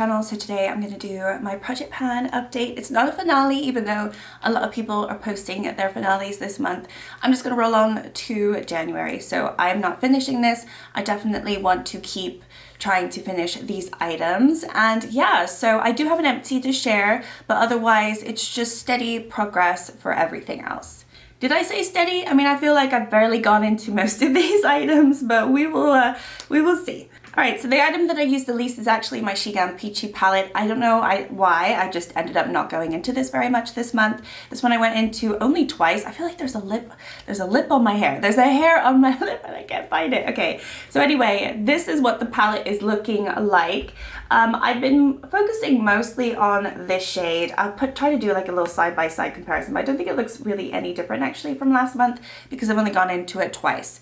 channel. So today I'm going to do my project pan update. It's not a finale, even though a lot of people are posting their finales this month. I'm just going to roll on to January. So I'm not finishing this. I definitely want to keep trying to finish these items. And yeah, so I do have an empty to share, but otherwise it's just steady progress for everything else. Did I say steady? I mean, I feel like I've barely gone into most of these items, but we will see. All right, so the item that I use the least is actually my Peachy palette. I don't know why, I just ended up not going into this very much this month. This one I went into only twice. I feel like there's a lip on my hair. There's a hair on my lip and I can't find it. Okay, so anyway, this is what the palette is looking like. I've been focusing mostly on this shade. I'll try to do like a little side-by-side comparison, but I don't think it looks really any different actually from last month because I've only gone into it twice.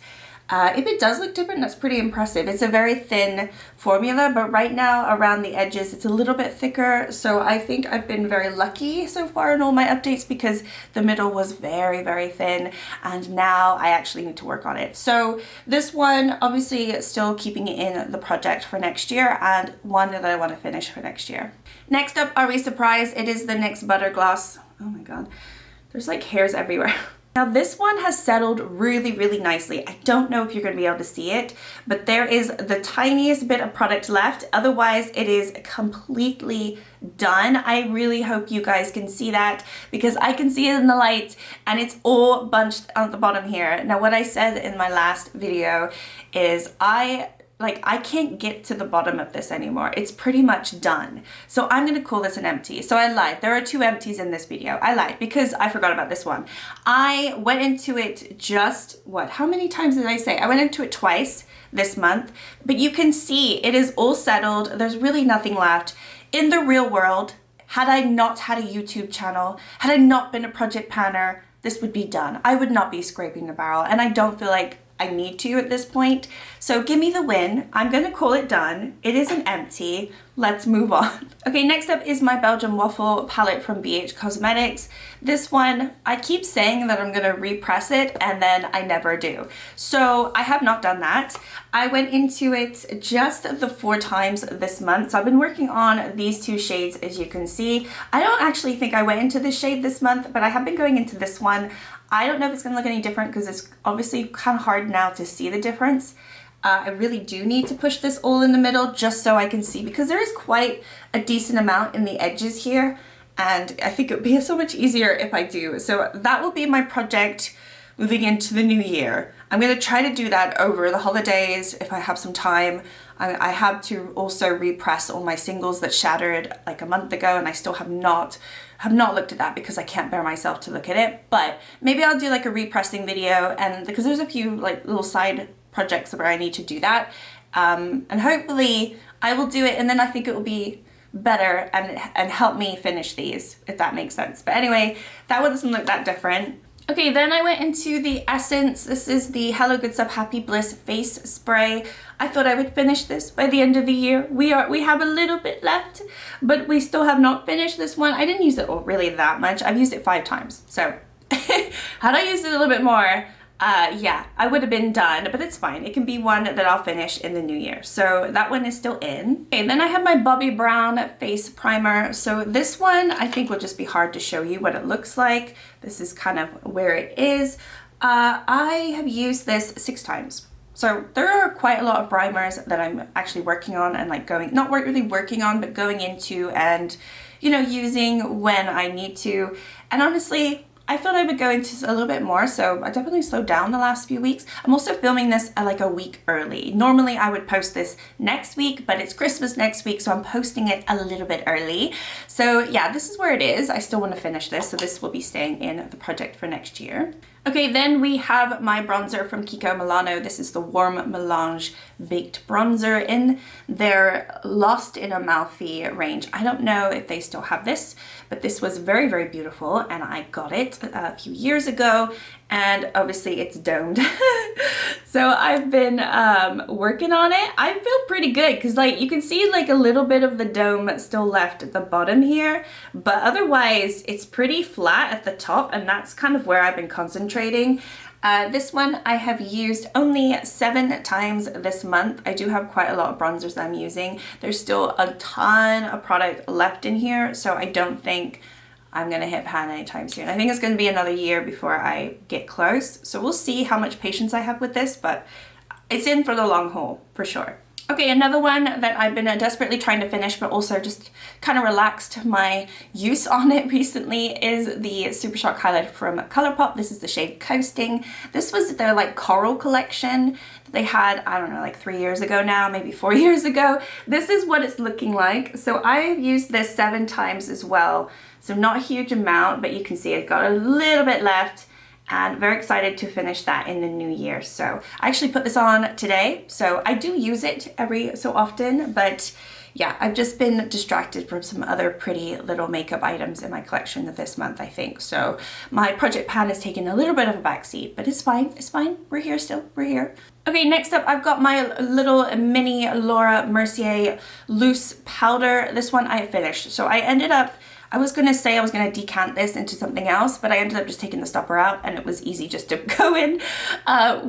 If it does look different, that's pretty impressive. It's a very thin formula, but right now around the edges, it's a little bit thicker. So I think I've been very lucky so far in all my updates because the middle was very, very thin and now I actually need to work on it. So this one, obviously still keeping it in the project for next year and one that I want to finish for next year. Next up, are we surprised? It is the NYX Butter Gloss. Oh my God, there's like hairs everywhere. Now this one has settled really, really nicely. I don't know if you're going to be able to see it, but there is the tiniest bit of product left. Otherwise, it is completely done. I really hope you guys can see that because I can see it in the light and it's all bunched on the bottom here. Now, what I said in my last video is I can't get to the bottom of this anymore. It's pretty much done. So I'm gonna call this an empty. So I lied, there are two empties in this video. I lied because I forgot about this one. I went into it just, how many times did I say? I went into it twice this month, but you can see it is all settled. There's really nothing left. In the real world, had I not had a YouTube channel, had I not been a project panner, this would be done. I would not be scraping the barrel and I don't feel like I need to at this point. So give me the win. I'm gonna call it done. It is an empty. Let's move on. Okay, next up is my Belgian Waffle palette from BH Cosmetics. This one, I keep saying that I'm gonna repress it and then I never do. So I have not done that. I went into it just the 4 times this month. So I've been working on these 2 shades as you can see. I don't actually think I went into this shade this month, but I have been going into this one. I don't know if it's gonna look any different because it's obviously kind of hard now to see the difference. I really do need to push this all in the middle just so I can see because there is quite a decent amount in the edges here and I think it would be so much easier if I do. So that will be my project moving into the new year. I'm gonna try to do that over the holidays if I have some time. I have to also repress all my singles that shattered like a month ago and I still have not looked at that because I can't bear myself to look at it, but maybe I'll do like a repressing video and because there's a few like little side projects where I need to do that and hopefully I will do it and then I think it will be better and help me finish these, if that makes sense. But anyway, that one doesn't look that different. Okay, then I went into the Essence. This is the Hello Good Stuff Happy Bliss face spray. I thought I would finish this by the end of the year. We have a little bit left, but we still have not finished this one. I didn't use it really that much. I've used it 5 times. So had I used it a little bit more, yeah, I would have been done, but it's fine. It can be one that I'll finish in the new year. So that one is still in. Okay, then I have my Bobbi Brown face primer. So this one I think will just be hard to show you what it looks like. This is kind of where it is. I have used this 6 times. So there are quite a lot of primers that I'm actually working on and like not really working on, but going into and, you know, using when I need to. And honestly, I thought I would go into a little bit more, so I definitely slowed down the last few weeks. I'm also filming this like a week early. Normally I would post this next week, but it's Christmas next week, so I'm posting it a little bit early. So yeah, this is where it is. I still want to finish this, so this will be staying in the project for next year. Okay, then we have my bronzer from Kiko Milano. This is the Warm Melange Baked Bronzer in their Lost in Amalfi range. I don't know if they still have this, but this was very, very beautiful and I got it a few years ago and obviously it's domed. So I've been working on it. I feel pretty good because like you can see like a little bit of the dome still left at the bottom here, but otherwise it's pretty flat at the top and that's kind of where I've been concentrating. This one I have used only 7 times this month. I do have quite a lot of bronzers that I'm using. There's still a ton of product left in here, so I don't think I'm gonna hit pan anytime soon. I think it's gonna be another year before I get close. So we'll see how much patience I have with this, but it's in for the long haul for sure. Okay, another one that I've been desperately trying to finish, but also just kind of relaxed my use on it recently, is the Supershock highlighter from Colourpop. This is the shade Coastin. This was their like coral collection that they had, I don't know, like 3 years ago now, maybe 4 years ago. This is what it's looking like. So I've used this 7 times as well. So not a huge amount, but you can see I've got a little bit left. And very excited to finish that in the new year. So I actually put this on today. So I do use it every so often, but yeah, I've just been distracted from some other pretty little makeup items in my collection this month, I think. So my project pan has taken a little bit of a backseat, but it's fine, it's fine. We're here still, we're here. Okay, next up I've got my little mini Laura Mercier loose powder. This one I finished. So I was gonna say I was gonna decant this into something else, but I ended up just taking the stopper out, and it was easy just to go in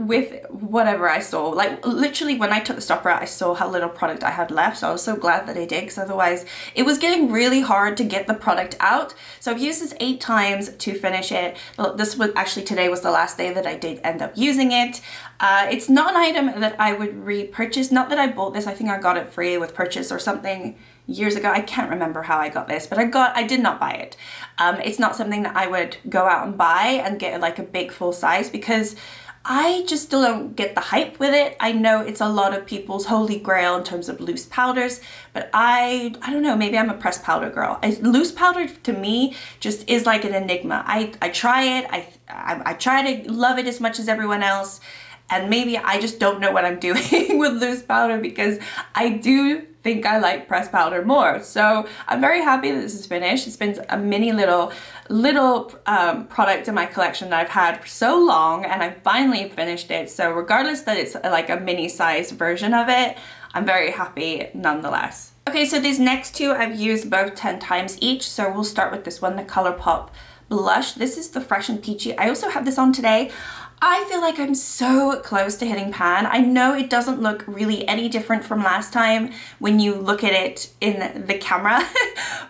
with whatever I saw. Like literally when I took the stopper out, I saw how little product I had left, so I was so glad that I did, because otherwise it was getting really hard to get the product out. So I've used this 8 times to finish it. This was actually, today was the last day that I did end up using it. It's not an item that I would repurchase. Not that I bought this, I think I got it free with purchase or something years ago. I can't remember how I got this, but I did not buy it. It's not something that I would go out and buy and get like a big full size, because I just still don't get the hype with it. I know it's a lot of people's holy grail in terms of loose powders, but I don't know, maybe I'm a pressed powder girl. Loose powder to me just is like an enigma. I try it, I try to love it as much as everyone else, and maybe I just don't know what I'm doing with loose powder, because I do think I like pressed powder more. So I'm very happy that this is finished. It's been a mini little product in my collection that I've had for so long, and I finally finished it. So regardless that it's like a mini size version of it, I'm very happy nonetheless. Okay, so these next two I've used both 10 times each. So we'll start with this one, the Colourpop blush. This is the Fresh and Peachy. I also have this on today. I feel like I'm so close to hitting pan. I know it doesn't look really any different from last time when you look at it in the camera,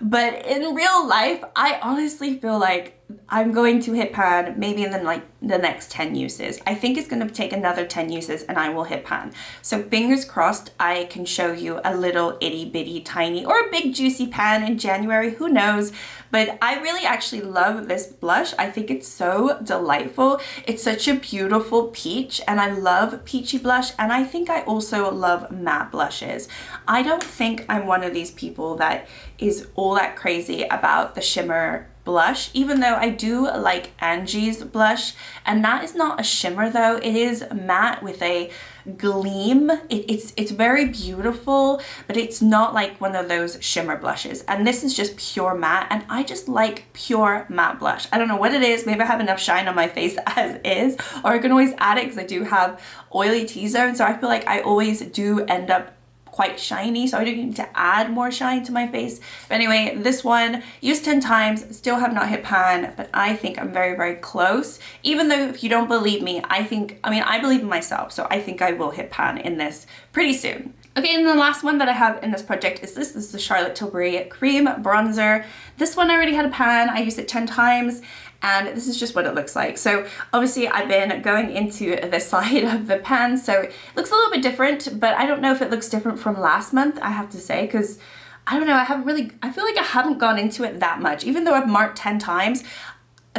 but in real life, I honestly feel like I'm going to hit pan maybe in the next 10 uses. I think it's going to take another 10 uses and I will hit pan. So fingers crossed I can show you a little itty bitty tiny or a big juicy pan in January, who knows. But I really actually love this blush. I think it's so delightful. It's such a beautiful peach, and I love peachy blush, and I think I also love matte blushes. I don't think I'm one of these people that is all that crazy about the shimmer blush, even though I do like Angie's blush, and that is not a shimmer though. It is matte with a gleam. It's very beautiful, but it's not like one of those shimmer blushes, and this is just pure matte, and I just like pure matte blush. I don't know what it is. Maybe I have enough shine on my face as is, or I can always add it because I do have oily T-zone, so I feel like I always do end up quite shiny, so I don't need to add more shine to my face. But anyway, this one used 10 times, still have not hit pan, but I think I'm very, very close. Even though if you don't believe me, I believe in myself, so I think I will hit pan in this pretty soon. Okay, and the last one that I have in this project is this. This is the Charlotte Tilbury Cream Bronzer. This one I already had a pan. I used it 10 times, and this is just what it looks like. So obviously I've been going into the side of the pan, so it looks a little bit different, but I don't know if it looks different from last month, I have to say, because I don't know, I feel like I haven't gone into it that much. Even though I've marked 10 times,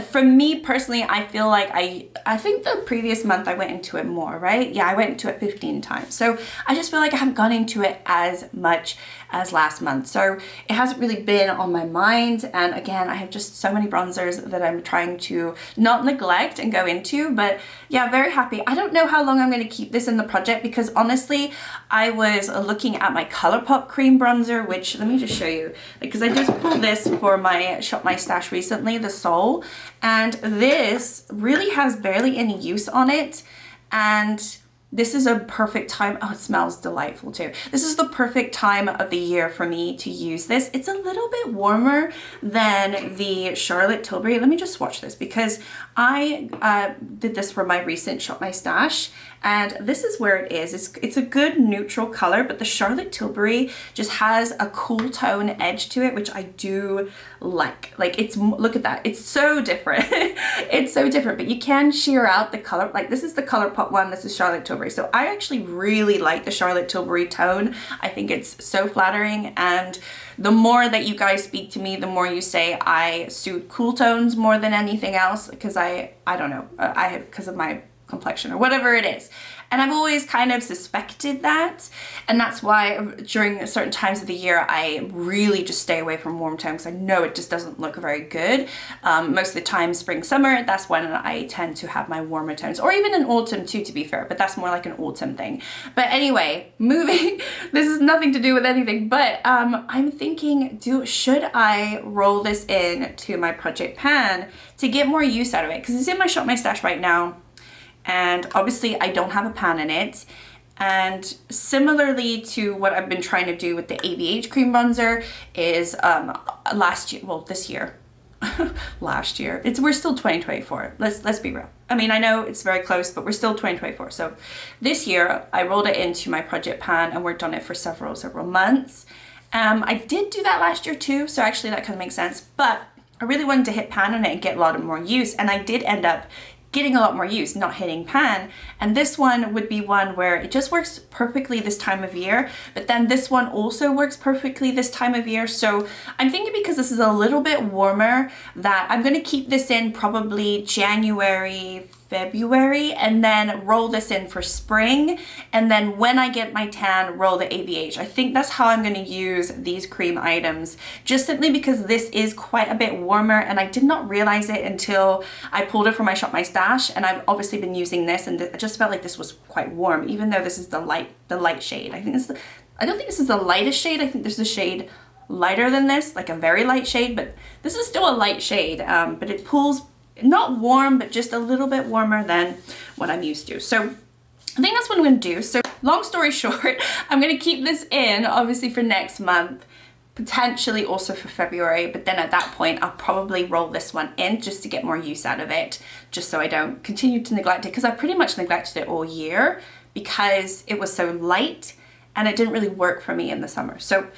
for me personally, I feel like I think the previous month I went into it more, right? Yeah, I went into it 15 times. So I just feel like I haven't gone into it as much as last month. So it hasn't really been on my mind. And again, I have just so many bronzers that I'm trying to not neglect and go into, but yeah, very happy. I don't know how long I'm going to keep this in the project, because honestly, I was looking at my Colourpop cream bronzer, which let me just show you, because I just pulled this for my Shop My Stash recently, the Soul, and this really has barely any use on it. And this is a perfect time. Oh, it smells delightful too. This is the perfect time of the year for me to use this. It's a little bit warmer than the Charlotte Tilbury. Let me just swatch this because I did this for my recent Shop My Stash, and this is where it is. It's a good neutral color, but the Charlotte Tilbury just has a cool tone edge to it, which I do like. Like, it's, look at that. It's so different. It's so different, but you can sheer out the color. Like, this is the Colourpop one. This is Charlotte Tilbury. So I actually really like the Charlotte Tilbury tone. I think it's so flattering, and the more that you guys speak to me, the more you say I suit cool tones more than anything else, because I don't know, because of my complexion or whatever it is. And I've always kind of suspected that, and that's why during certain times of the year I really just stay away from warm tones, because I know it just doesn't look very good. Most of the time, spring, summer, that's when I tend to have my warmer tones, or even in autumn too, to be fair, but that's more like an autumn thing. But anyway, moving, this has nothing to do with anything, but I'm thinking, should I roll this in to my project pan to get more use out of it? Because it's in my Shop My Stash right now, and obviously I don't have a pan in it. And similarly to what I've been trying to do with the ABH cream bronzer is last year, well, this year, last year, we're still 2024. Let's be real. I mean, I know it's very close, but we're still 2024. So this year I rolled it into my project pan and worked on it for several months. I did do that last year too, so actually that kind of makes sense, but I really wanted to hit pan on it and get a lot of more use, and I did end up getting a lot more use, not hitting pan. And this one would be one where it just works perfectly this time of year, but then this one also works perfectly this time of year. So I'm thinking, because this is a little bit warmer, that I'm gonna keep this in probably January, February, and then roll this in for spring. And then when I get my tan, roll the ABH. I think that's how I'm gonna use these cream items, just simply because this is quite a bit warmer, and I did not realize it until I pulled it from my Shop My Stash, and I've obviously been using this, and I just felt like this was quite warm, even though this is the light shade. I don't think this is the lightest shade. I think there's a shade lighter than this, like a very light shade, but this is still a light shade, but it pulls not warm, but just a little bit warmer than what I'm used to. So I think that's what I'm gonna do. So long story short, I'm gonna keep this in obviously for next month, potentially also for February, but then at that point I'll probably roll this one in just to get more use out of it, just so I don't continue to neglect it, because I pretty much neglected it all year because it was so light and it didn't really work for me in the summer. So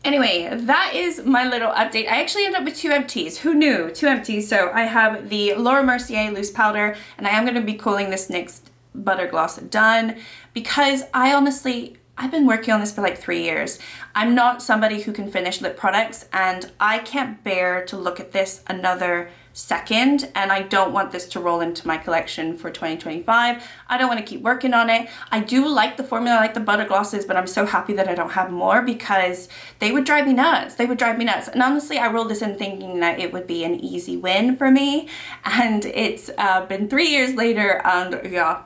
anyway, that is my little update. I actually ended up with 2 empties. Who knew? 2 empties. So I have the Laura Mercier loose powder, and I am going to be calling this NYX Butter Gloss done, because I've been working on this for like 3 years. I'm not somebody who can finish lip products, and I can't bear to look at this another second, and I don't want this to roll into my collection for 2025. I don't want to keep working on it. I do like the formula, I like the butter glosses, but I'm so happy that I don't have more, because they would drive me nuts. They would drive me nuts. And honestly, I rolled this in thinking that it would be an easy win for me, and it's been 3 years later, and yeah,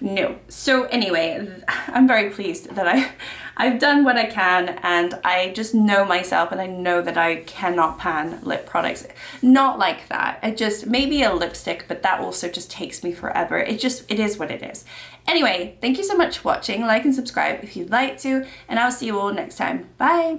no. So anyway, I'm very pleased that I've done what I can, and I just know myself, and I know that I cannot pan lip products. Not like that. It just, maybe a lipstick, but that also just takes me forever. It is what it is. Anyway, thank you so much for watching. Like and subscribe if you'd like to, and I'll see you all next time. Bye.